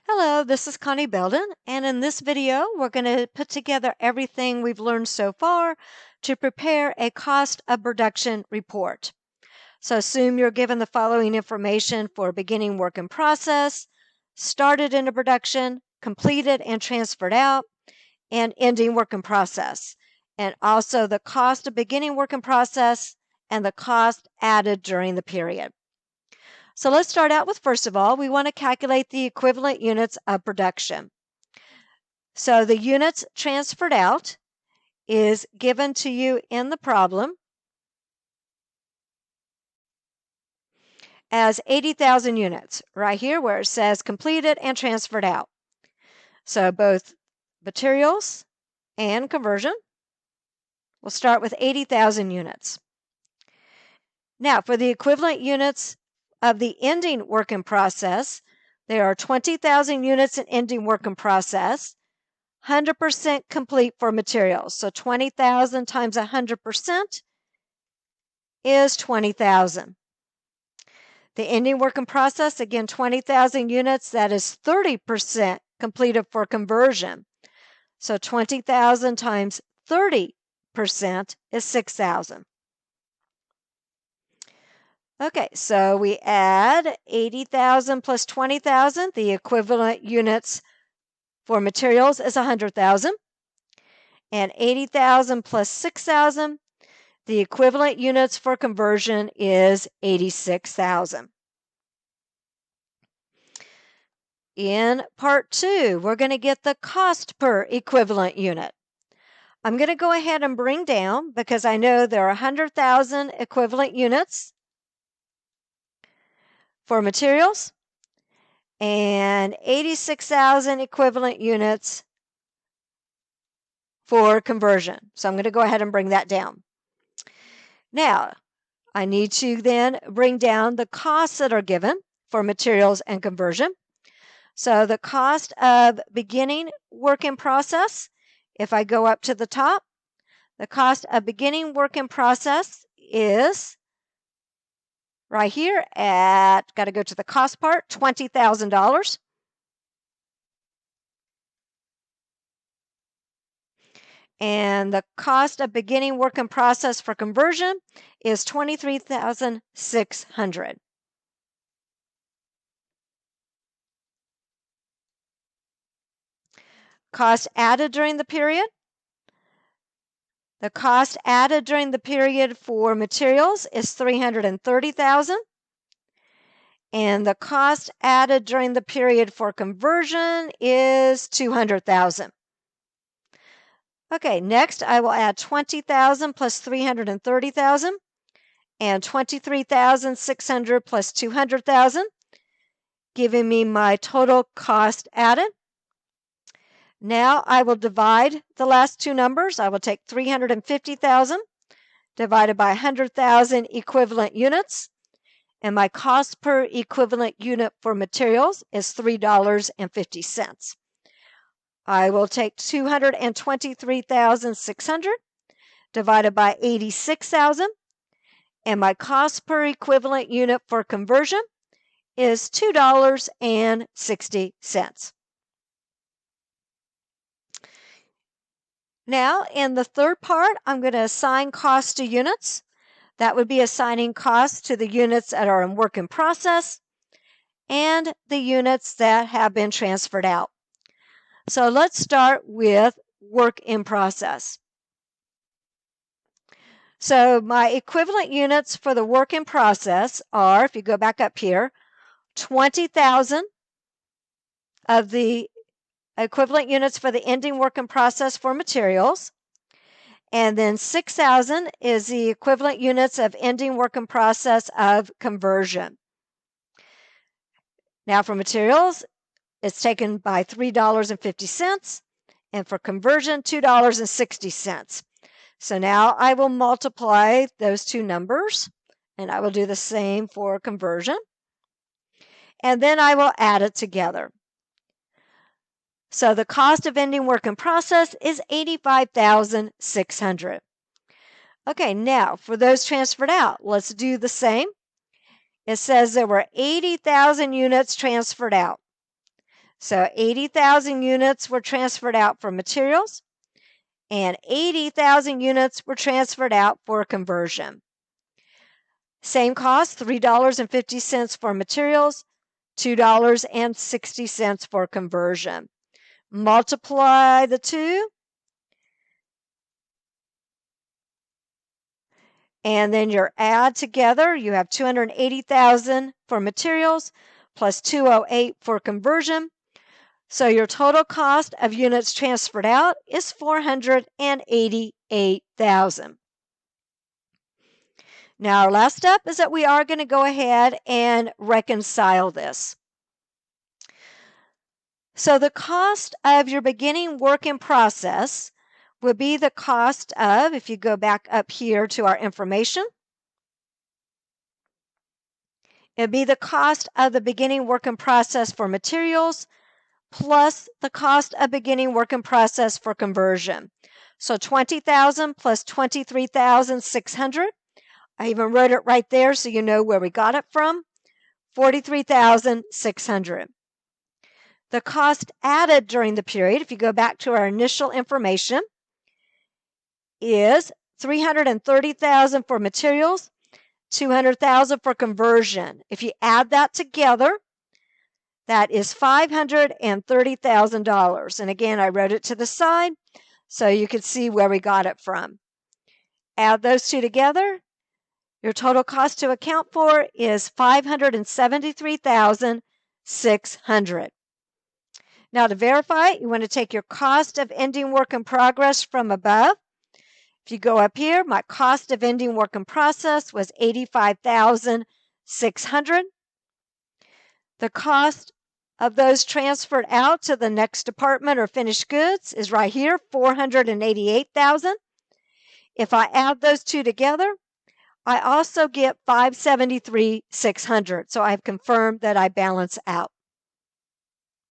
Hello, this is Connie Belden, and in this video, we're going to put together everything we've learned so far to prepare a cost of production report. So assume you're given the following information for beginning work in process, started into production, completed and transferred out, and ending work in process, and also the cost of beginning work in process and the cost added during the period. So let's start out with, first of all, we want to calculate the equivalent units of production. So the units transferred out is given to you in the problem as 80,000 units, right here where it says completed and transferred out. So both materials and conversion. We'll start with 80,000 units. Now, for the equivalent units of the ending work in process, there are 20,000 units in ending work in process, 100% complete for materials. So 20,000 times 100% is 20,000. The ending work in process, again, 20,000 units, that is 30% completed for conversion. So 20,000 times 30% is 6,000. Okay, so we add 80,000 plus 20,000. The equivalent units for materials is 100,000. And 80,000 plus 6,000, the equivalent units for conversion is 86,000. In part 2, we're going to get the cost per equivalent unit. I'm going to go ahead and bring down, because I know there are 100,000 equivalent units for materials and 86,000 equivalent units for conversion. So I'm going to go ahead and bring that down. Now, I need to then bring down the costs that are given for materials and conversion. So the cost of beginning work in process, if I go up to the top, the cost of beginning work in process is right here at, got to go to the cost part, $20,000. And the cost of beginning work in process for conversion is $23,600. Cost added during the period. The cost added during the period for materials is $330,000. And the cost added during the period for conversion is $200,000. Okay, next I will add 20,000 plus 330,000 and 23,600 plus 200,000, giving me my total cost added. Now I will divide the last two numbers. I will take 350,000 divided by 100,000 equivalent units, and my cost per equivalent unit for materials is $3.50. I will take 223,600 divided by 86,000, and my cost per equivalent unit for conversion is $2.60. Now, in the third part, I'm going to assign costs to units. That would be assigning costs to the units that are in work in process and the units that have been transferred out. So let's start with work in process. So my equivalent units for the work in process are, if you go back up here, 20,000 of the equivalent units for the ending work in process for materials, and then 6,000 is the equivalent units of ending work in process of conversion. Now for materials, it's taken by $3.50, and for conversion, $2.60. So now I will multiply those two numbers, and I will do the same for conversion, and then I will add it together. So the cost of ending work in process is $85,600. Okay, now for those transferred out, let's do the same. It says there were 80,000 units transferred out. So 80,000 units were transferred out for materials, and 80,000 units were transferred out for conversion. Same cost, $3.50 for materials, $2.60 for conversion. Multiply the two, and then your add together, you have 280,000 for materials plus 208 for conversion. So your total cost of units transferred out is 488,000. Now our last step is that we are going to go ahead and reconcile this. So the cost of your beginning work in process would be the cost of, if you go back up here to our information, it'd be the cost of the beginning work in process for materials plus the cost of beginning work in process for conversion. So 20,000 plus 23,600. I even wrote it right there so you know where we got it from. 43,600. The cost added during the period, if you go back to our initial information, is 330,000 for materials, 200,000 for conversion. If you add that together, that is $530,000. And again, I wrote it to the side so you could see where we got it from. Add those two together, your total cost to account for is $573,600. Now to verify it, you want to take your cost of ending work in progress from above. If you go up here, my cost of ending work in process was $85,600. The cost of those transferred out to the next department or finished goods is right here, $488,000. If I add those two together, I also get $573,600. So I've confirmed that I balance out.